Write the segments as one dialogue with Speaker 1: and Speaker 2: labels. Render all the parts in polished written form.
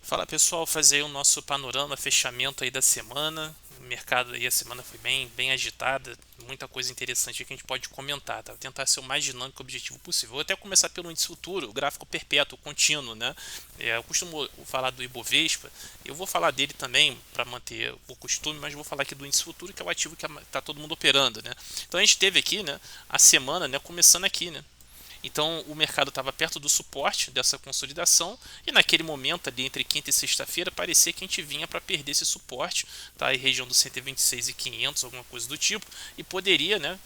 Speaker 1: Fala pessoal, fazer aí o nosso panorama, fechamento aí da semana. O mercado aí, a semana foi bem agitada, muita coisa interessante que a gente pode comentar, tá? Vou tentar ser o mais dinâmico e objetivo possível. Vou até começar pelo índice futuro, o gráfico perpétuo, contínuo, né? Eu costumo falar do Ibovespa, eu vou falar dele também para manter o costume, mas vou falar aqui do índice futuro, que é o ativo que está todo mundo operando, né? Então a gente teve aqui, né, a semana, né, começando aqui, né? Então o mercado estava perto do suporte dessa consolidação e naquele momento ali entre quinta e sexta-feira parecia que a gente vinha para perder esse suporte, tá? Em região dos 126.500, alguma coisa do tipo, e poderia, né,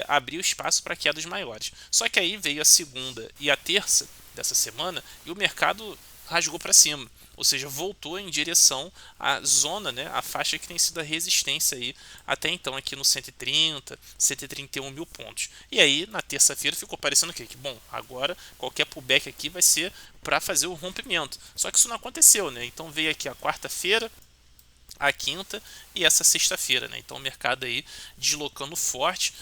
Speaker 1: abrir o espaço para quedas maiores. Só que aí veio a segunda e a terça dessa semana e o mercado rasgou para cima, ou seja, voltou em direção à zona, né, a faixa que tem sido a resistência aí até então aqui no 130, 131 mil pontos. E aí na terça-feira ficou parecendo que bom, agora qualquer pullback aqui vai ser para fazer o rompimento. Só que isso não aconteceu, né? Então veio aqui a quarta-feira, a quinta e essa sexta-feira, né? Então o mercado aí deslocando forte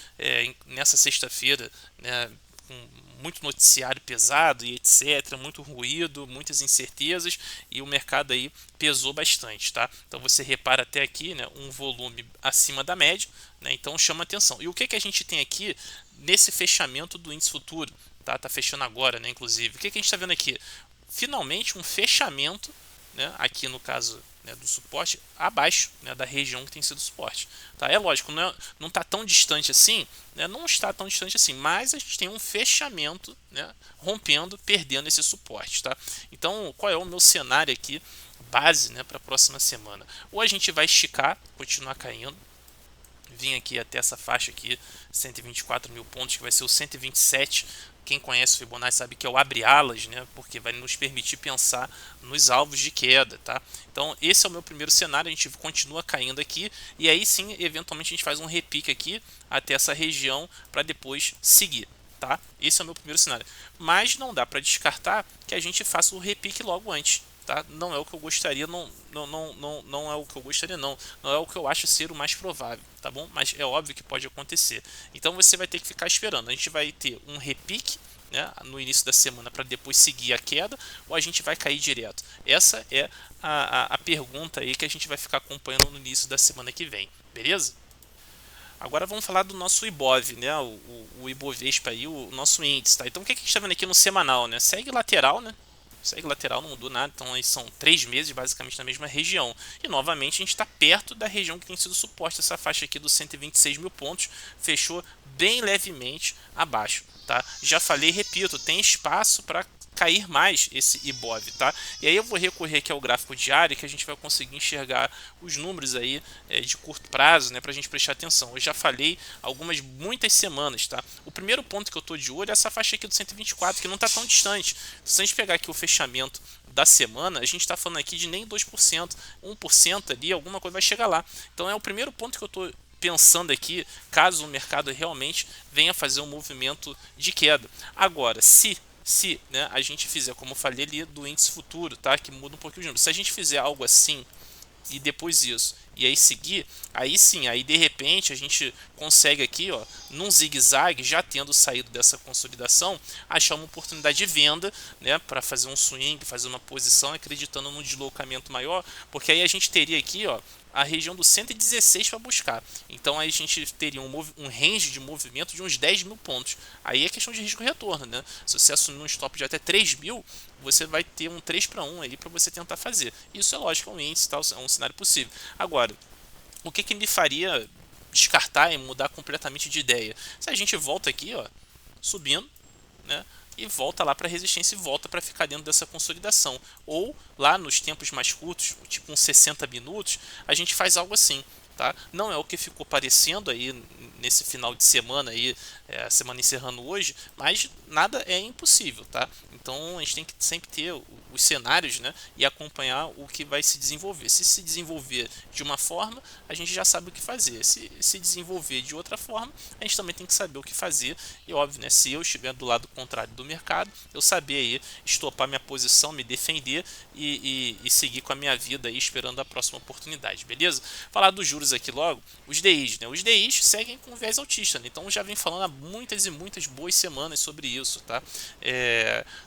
Speaker 1: nessa sexta-feira, né? Com muito noticiário pesado e etc, muito ruído, muitas incertezas e o mercado aí pesou bastante, tá? Então você repara até aqui, né, um volume acima da média, né? Então chama atenção. E o que a gente tem aqui nesse fechamento do índice futuro, tá? Tá fechando agora, né, inclusive. O que a gente está vendo aqui? Finalmente um fechamento, né, aqui no caso, né, do suporte abaixo, né, da região que tem sido suporte. Tá? É lógico, não está tão distante assim, né, não está tão distante assim, mas a gente tem um fechamento, né, rompendo, perdendo esse suporte. Tá? Então, qual é o meu cenário aqui, base, né, para a próxima semana? Ou a gente vai esticar, continuar caindo, vim aqui até essa faixa aqui, 124 mil pontos, que vai ser o 127. Quem conhece o Fibonacci sabe que é o abre-alas, né? Porque vai nos permitir pensar nos alvos de queda, tá? Então esse é o meu primeiro cenário, a gente continua caindo aqui e aí sim, eventualmente a gente faz um repique aqui até essa região para depois seguir. Tá? Esse é o meu primeiro cenário. Mas não dá para descartar que a gente faça o repique logo antes. Tá? Não é o que eu gostaria, não é o que eu gostaria, não é o que eu acho ser o mais provável, tá bom? Mas é óbvio que pode acontecer. Então você vai ter que ficar esperando. A gente vai ter um repique, né, no início da semana para depois seguir a queda, ou a gente vai cair direto? Essa é a pergunta aí que a gente vai ficar acompanhando no início da semana que vem, beleza? Agora vamos falar do nosso Ibov, né? O Ibovespa aí, o nosso índice, tá? Então o que a gente está vendo aqui no semanal, né? Segue lateral, né? Segue lateral, não mudou nada, então aí são 3 meses basicamente na mesma região. E novamente a gente está perto da região que tem sido suposta, essa faixa aqui dos 126 mil pontos, fechou bem levemente abaixo. Tá? Já falei, repito, tem espaço para cair mais esse Ibov, tá? E aí eu vou recorrer aqui ao gráfico diário que a gente vai conseguir enxergar os números aí de curto prazo, né, para a gente prestar atenção. Eu já falei muitas semanas, tá? O primeiro ponto que eu estou de olho é essa faixa aqui do 124, que não está tão distante. Se a gente pegar aqui o fechamento da semana, a gente está falando aqui de nem 2%, 1% ali, alguma coisa vai chegar lá. Então é o primeiro ponto que eu estou pensando aqui, caso o mercado realmente venha fazer um movimento de queda. Agora, se né, a gente fizer, como eu falei ali, do índice futuro, tá? Que muda um pouquinho os números. Se a gente fizer algo assim e depois isso, e aí seguir, aí sim, aí de repente a gente consegue aqui, ó, num zigue-zague, já tendo saído dessa consolidação, achar uma oportunidade de venda, né, para fazer um swing, fazer uma posição, acreditando num deslocamento maior, porque aí a gente teria aqui, ó, a região do 116 para buscar. Então aí a gente teria um range de movimento de uns 10 mil pontos. Aí é questão de risco-retorno, né? Se você assumir um stop de até 3 mil, você vai ter um 3 para 1 aí para você tentar fazer. Isso é lógico, é um índice, tal, é um cenário possível. Agora, o que me faria descartar e mudar completamente de ideia? Se a gente volta aqui, ó, subindo, né? E volta lá para a resistência e volta para ficar dentro dessa consolidação. Ou lá nos tempos mais curtos, tipo uns 60 minutos, a gente faz algo assim. Tá? Não é o que ficou parecendo aí nesse final de semana aí, a semana encerrando hoje, mas nada é impossível, tá? Então a gente tem que sempre ter os cenários, né, e acompanhar o que vai se desenvolver. Se desenvolver de uma forma, a gente já sabe o que fazer. Se desenvolver de outra forma, a gente também tem que saber o que fazer. E óbvio, né, se eu estiver do lado contrário do mercado, eu saber aí estopar minha posição, me defender e seguir com a minha vida aí esperando a próxima oportunidade, beleza? Falar dos juros aqui logo, os DIs, né? Os DIs seguem com viés altista, né? Então já vem falando há muitas e muitas boas semanas sobre isso, tá?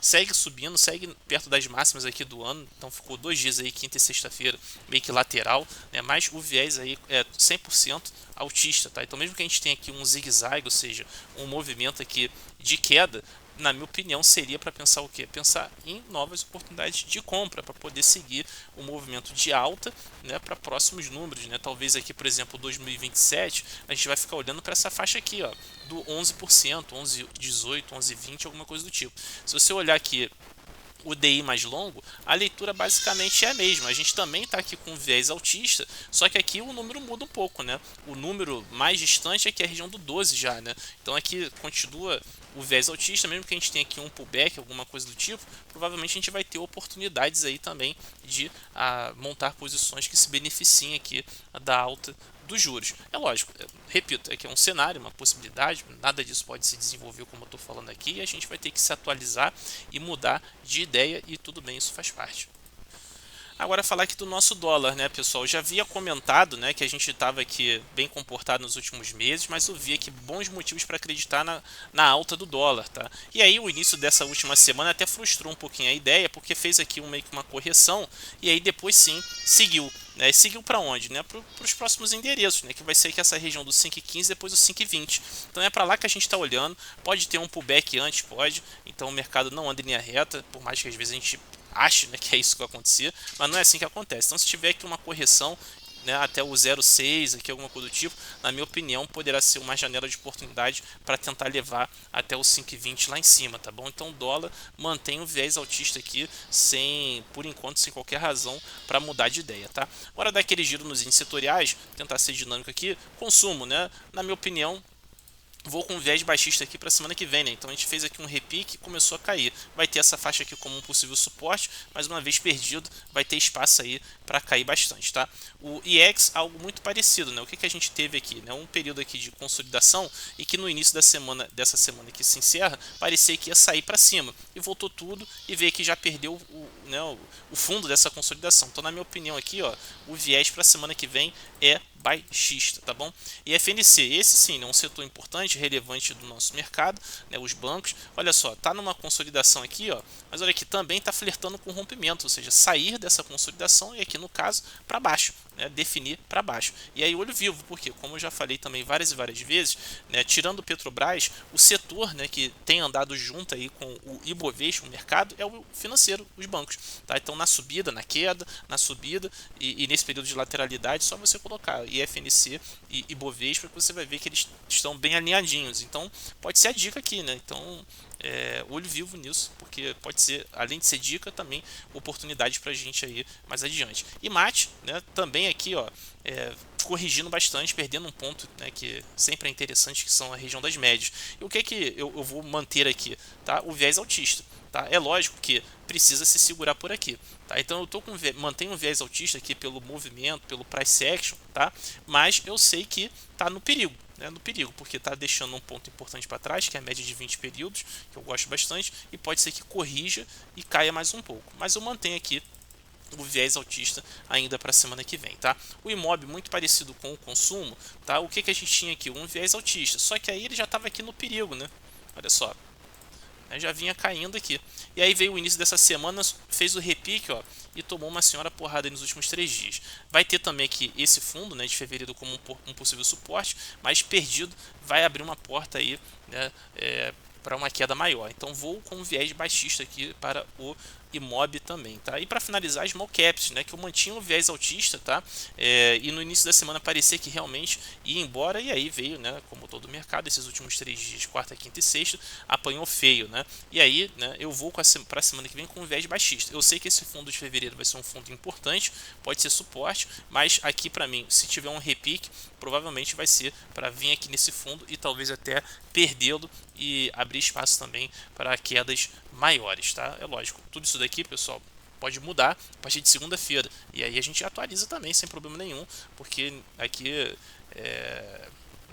Speaker 1: Segue subindo, segue perto das máximas aqui do ano, então ficou 2 dias aí, quinta e sexta-feira, meio que lateral, né? Mas o viés aí é 100% altista, tá? Então mesmo que a gente tenha aqui um zigue-zague, ou seja, um movimento aqui de queda, na minha opinião, seria para pensar o quê? Pensar em novas oportunidades de compra, para poder seguir o movimento de alta, né, para próximos números, né? Talvez aqui, por exemplo, 2027, a gente vai ficar olhando para essa faixa aqui, ó, do 11%, 11,18, 11,20, alguma coisa do tipo. Se você olhar aqui o DI mais longo, a leitura basicamente é a mesma. A gente também está aqui com viés altista, só que aqui o número muda um pouco, né? O número mais distante aqui é a região do 12 já, né? Então aqui continua o viés altista, mesmo que a gente tenha aqui um pullback, alguma coisa do tipo, provavelmente a gente vai ter oportunidades aí também de montar posições que se beneficiem aqui da alta dos juros. É lógico, repito, é que é um cenário, uma possibilidade, nada disso pode se desenvolver como eu estou falando aqui, e a gente vai ter que se atualizar e mudar de ideia, e tudo bem, isso faz parte. Agora falar aqui do nosso dólar, né, pessoal? Eu já havia comentado, né, que a gente estava aqui bem comportado nos últimos meses, mas eu vi aqui bons motivos para acreditar na alta do dólar, tá? E aí o início dessa última semana até frustrou um pouquinho a ideia, porque fez aqui meio que uma correção, e aí depois sim seguiu. Né, e seguiu para onde? Né, para os próximos endereços, né, que vai ser aqui essa região do 5,15 depois do 5,20. Então é para lá que a gente está olhando. Pode ter um pullback antes, pode. Então o mercado não anda em linha reta, por mais que às vezes a gente ache, né, que é isso que vai acontecer, mas não é assim que acontece. Então se tiver aqui uma correção, né, até o 0,6, aqui alguma coisa do tipo, na minha opinião, poderá ser uma janela de oportunidade para tentar levar até o 5,20 lá em cima, tá bom? Então o dólar mantém o viés altista aqui, por enquanto, sem qualquer razão para mudar de ideia, tá? Bora dar aquele giro nos índices setoriais, tentar ser dinâmico aqui. Consumo, né, na minha opinião, vou com um viés baixista aqui para a semana que vem, né? Então a gente fez aqui um repique e começou a cair. Vai ter essa faixa aqui como um possível suporte, mas uma vez perdido, vai ter espaço aí para cair bastante, tá? O IEX, algo muito parecido, né? O que a gente teve aqui, né? Um período aqui de consolidação e que no início dessa semana que se encerra, parecia que ia sair para cima e voltou tudo e veio que já perdeu o fundo dessa consolidação. Então, na minha opinião aqui, ó, o viés para a semana que vem é baixista, tá bom? E FNC, esse sim, é um setor importante, relevante do nosso mercado, né, os bancos. Olha só, tá numa consolidação aqui, ó, mas olha aqui, também tá flertando com rompimento, ou seja, sair dessa consolidação e aqui no caso para baixo, né, definir para baixo. E aí olho vivo, porque como eu já falei também várias e várias vezes, né, tirando o Petrobras, o setor, né, que tem andado junto aí com o Ibovespa, o mercado, é o financeiro, os bancos, tá? Então na subida, na queda, na subida e nesse período de lateralidade, só você colocar IFNC e Ibovespa que você vai ver que eles estão bem alinhadinhos. Então pode ser a dica aqui, né? Então olho vivo nisso, porque pode ser, além de ser dica, também oportunidade pra gente aí mais adiante. E mate, né? Também aqui, ó, corrigindo bastante, perdendo um ponto, né, que sempre é interessante, que são a região das médias. E o que eu vou manter aqui? Tá? O viés altista. Tá? É lógico que precisa se segurar por aqui. Tá? Então eu mantenho um viés altista aqui pelo movimento, pelo price action, tá? Mas eu sei que está no perigo. Né, no perigo, porque está deixando um ponto importante para trás, que é a média de 20 períodos, que eu gosto bastante, e pode ser que corrija e caia mais um pouco. Mas eu mantenho aqui o viés altista ainda para a semana que vem, tá? O IMOB muito parecido com o consumo, tá? O que a gente tinha aqui? Um viés altista, só que aí ele já estava aqui no perigo, né? Olha só, né? Já vinha caindo aqui. E aí veio o início dessa semana, fez o repique, ó, e tomou uma senhora porrada nos últimos 3 dias. Vai ter também aqui esse fundo, né, de fevereiro como um possível suporte, mas perdido vai abrir uma porta aí, né, para uma queda maior. Então vou com um viés baixista aqui para o IMOB também, tá? E para finalizar, small caps, né, que eu mantinha o viés altista, tá? E no início da semana parecia que realmente ia embora, e aí veio, né, como todo o mercado, esses últimos 3 dias, quarta, quinta e sexta, apanhou feio, né? E aí, né, eu vou para a semana que vem com um viés baixista. Eu sei que esse fundo de fevereiro vai ser um fundo importante, pode ser suporte, mas aqui para mim, se tiver um repique, provavelmente vai ser para vir aqui nesse fundo e talvez até perdê-lo e abrir espaço também para quedas maiores, tá? É lógico, tudo isso daqui, pessoal, pode mudar a partir de segunda-feira, e aí a gente atualiza também sem problema nenhum, porque aqui é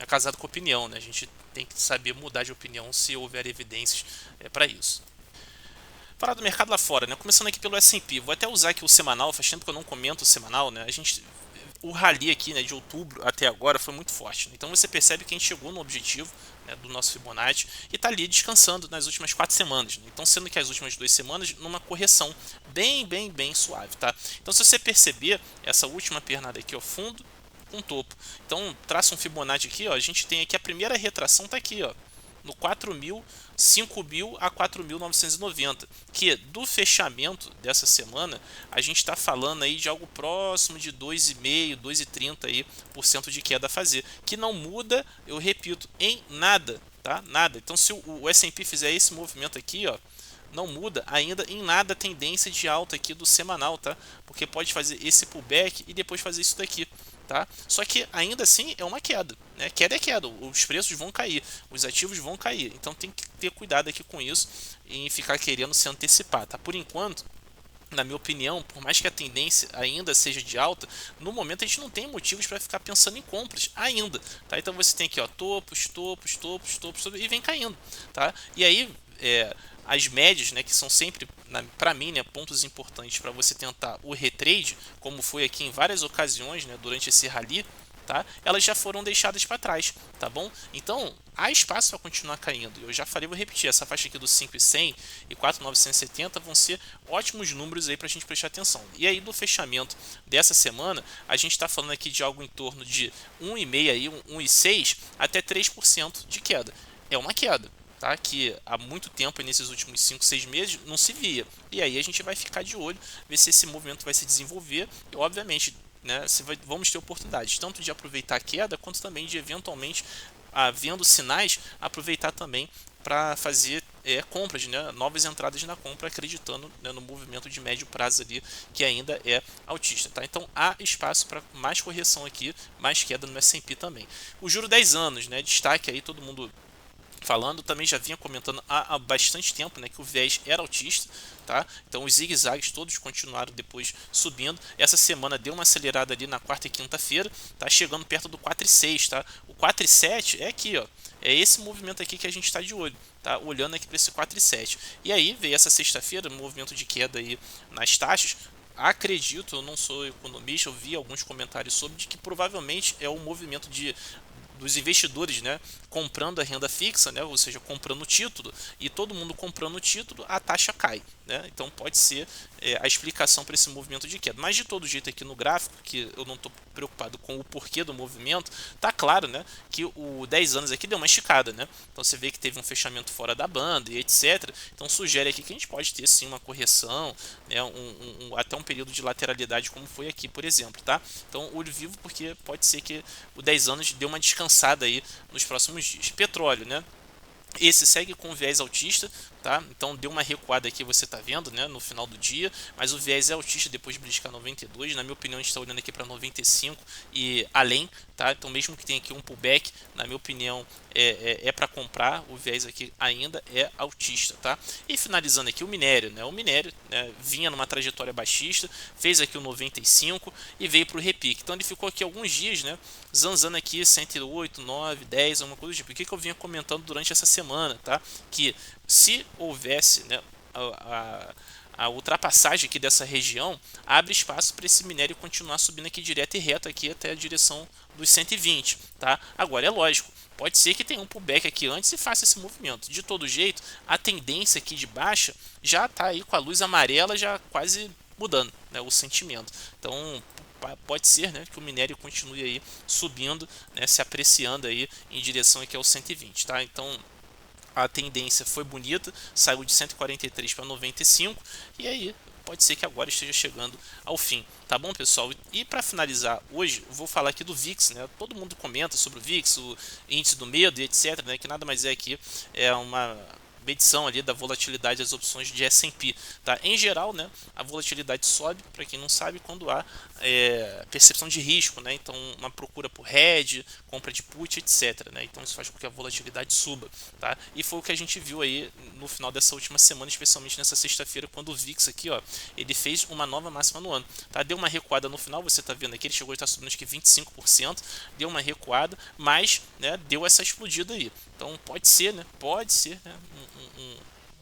Speaker 1: casado com opinião, né? A gente tem que saber mudar de opinião se houver evidências para isso. Falar do mercado lá fora, né? Começando aqui pelo S&P, vou até usar aqui o semanal, faz tempo que eu não comento o semanal, né? A gente o rally aqui, né, de outubro até agora foi muito forte. Então você percebe que a gente chegou no objetivo, né, do nosso Fibonacci e está ali descansando nas últimas 4 semanas. Né? Então sendo que as últimas 2 semanas numa correção bem suave, tá? Então se você perceber essa última pernada aqui ao fundo com topo, então traça um Fibonacci aqui, ó, a gente tem aqui a primeira retração tá aqui, ó, no 4.000, 5.000 a 4.990, que do fechamento dessa semana a gente está falando aí de algo próximo de 2,5, 2,30 aí por cento de queda a fazer, que não muda, eu repito, em nada, tá? Nada. Então se o S&P fizer esse movimento aqui, ó, não muda ainda em nada a tendência de alta aqui do semanal, tá? Porque pode fazer esse pullback e depois fazer isso daqui, tá? Só que ainda assim é uma queda, né? Queda é queda, os preços vão cair, os ativos vão cair, então tem que ter cuidado aqui com isso e ficar querendo se antecipar, tá? Por enquanto, na minha opinião, por mais que a tendência ainda seja de alta, no momento a gente não tem motivos para ficar pensando em compras ainda, tá? Então você tem aqui, ó, topos e vem caindo, tá? E aí as médias, né, que são sempre, para mim, né, pontos importantes para você tentar o retrade, como foi aqui em várias ocasiões, né, durante esse rally, tá? Elas já foram deixadas para trás, tá bom? Então há espaço para continuar caindo. Eu já falei, vou repetir, essa faixa aqui dos 5.100 e 4.970 vão ser ótimos números aí para a gente prestar atenção. E aí do fechamento dessa semana, a gente está falando aqui de algo em torno de 1,5 aí, 1,6 até 3% de queda. É uma queda, tá? Que há muito tempo, nesses últimos 5, 6 meses, não se via. E aí a gente vai ficar de olho, ver se esse movimento vai se desenvolver e, obviamente, né, vamos ter oportunidades tanto de aproveitar a queda, quanto também de eventualmente, havendo sinais, aproveitar também para fazer compras, né, novas entradas na compra, acreditando, né, no movimento de médio prazo ali, que ainda é altista. Tá? Então há espaço para mais correção aqui, mais queda no S&P também. O juro 10 anos, né, destaque aí, todo mundo falando, também já vinha comentando há bastante tempo, né, que o viés era altista, tá? Então os zigue-zagues todos continuaram depois subindo. Essa semana deu uma acelerada ali na quarta e quinta-feira, tá chegando perto do 4,6, tá? O 4,7 é aqui, ó. É esse movimento aqui que a gente está de olho, tá? Olhando aqui para esse 4,7. E aí veio essa sexta-feira, um movimento de queda aí nas taxas. Acredito, eu não sou economista, eu vi alguns comentários sobre de que provavelmente é um movimento dos investidores, né, comprando a renda fixa, né, ou seja, comprando o título, e todo mundo comprando o título, a taxa cai, né? Então pode ser a explicação para esse movimento de queda. Mas de todo jeito aqui no gráfico, que eu não estou preocupado com o porquê do movimento, tá claro, né, que o 10 anos aqui deu uma esticada, né? Então você vê que teve um fechamento fora da banda e etc. Então sugere aqui que a gente pode ter sim uma correção, né, até um período de lateralidade como foi aqui, por exemplo, tá? Então olho vivo, porque pode ser que o 10 anos dê uma descansada aí nos próximos dias. Petróleo, né? Esse segue com viés altista, tá? Então deu uma recuada aqui, você tá vendo, né, no final do dia, mas o viés é altista depois de beliscar 92, na minha opinião a gente está olhando aqui para 95 e além, tá? Então mesmo que tenha aqui um pullback, na minha opinião é para comprar, o viés aqui ainda é altista, tá? E finalizando aqui o minério, né? O minério, né, vinha numa trajetória baixista, fez aqui o 95 e veio para o repique. Então ele ficou aqui alguns dias, né, zanzando aqui 108, 9, 10, alguma coisa do tipo. O que eu vinha comentando durante essa semana, tá? Que se houvesse, né, a ultrapassagem aqui dessa região, abre espaço para esse minério continuar subindo aqui direto e reto aqui até a direção dos 120, tá? Agora é lógico, pode ser que tenha um pullback aqui antes e faça esse movimento. De todo jeito, a tendência aqui de baixa já está aí com a luz amarela já quase mudando, né, o sentimento. Então pode ser, né, que o minério continue aí subindo, né, se apreciando aí em direção aqui ao 120, tá? Então a tendência foi bonita, saiu de 143 para 95 e aí pode ser que agora esteja chegando ao fim, tá bom, pessoal? E para finalizar hoje, eu vou falar aqui do VIX, né? Todo mundo comenta sobre o VIX, o índice do medo e etc, né? Que nada mais é que uma medição ali da volatilidade das opções de S&P, tá? Em geral, né, a volatilidade sobe, para quem não sabe, quando há percepção de risco, né? Então uma procura por hedge, compra de put, etc, né? Então isso faz com que a volatilidade suba, tá? E foi o que a gente viu aí no final dessa última semana, especialmente nessa sexta-feira, quando o VIX aqui, ó, ele fez uma nova máxima no ano, tá? Deu uma recuada no final, você tá vendo aqui, ele chegou a estar subindo acho que 25%, deu uma recuada, mas, né, deu essa explodida aí. Então pode ser, né,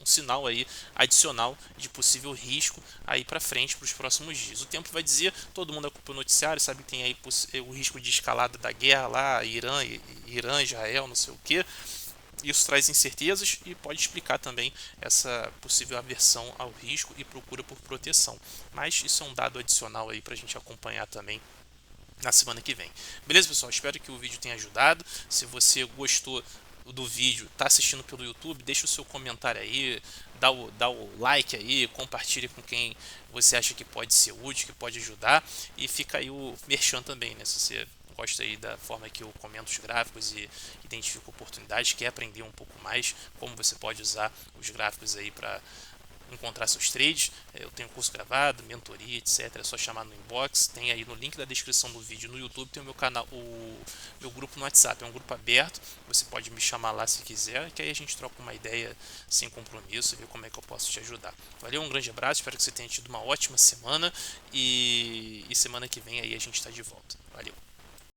Speaker 1: um sinal aí adicional de possível risco aí para frente para os próximos dias. O tempo vai dizer, todo mundo acompanha o noticiário, sabe que tem aí o risco de escalada da guerra lá, Irã, Israel, não sei o que. Isso traz incertezas e pode explicar também essa possível aversão ao risco e procura por proteção. Mas isso é um dado adicional aí para a gente acompanhar também na semana que vem. Beleza, pessoal? Espero que o vídeo tenha ajudado. Se você gostou do vídeo, está assistindo pelo YouTube, deixa o seu comentário aí, dá o like aí, compartilha com quem você acha que pode ser útil, que pode ajudar, e fica aí o merchan também, né? Se você gosta aí da forma que eu comento os gráficos e identifico oportunidades, quer aprender um pouco mais como você pode usar os gráficos aí para encontrar seus trades, eu tenho curso gravado, mentoria, etc. É só chamar no inbox. Tem aí no link da descrição do vídeo no YouTube, tem o meu canal, o meu grupo no WhatsApp. É um grupo aberto, você pode me chamar lá se quiser, que aí a gente troca uma ideia sem compromisso e ver como é que eu posso te ajudar. Valeu, um grande abraço, espero que você tenha tido uma ótima semana e semana que vem aí a gente está de volta. Valeu!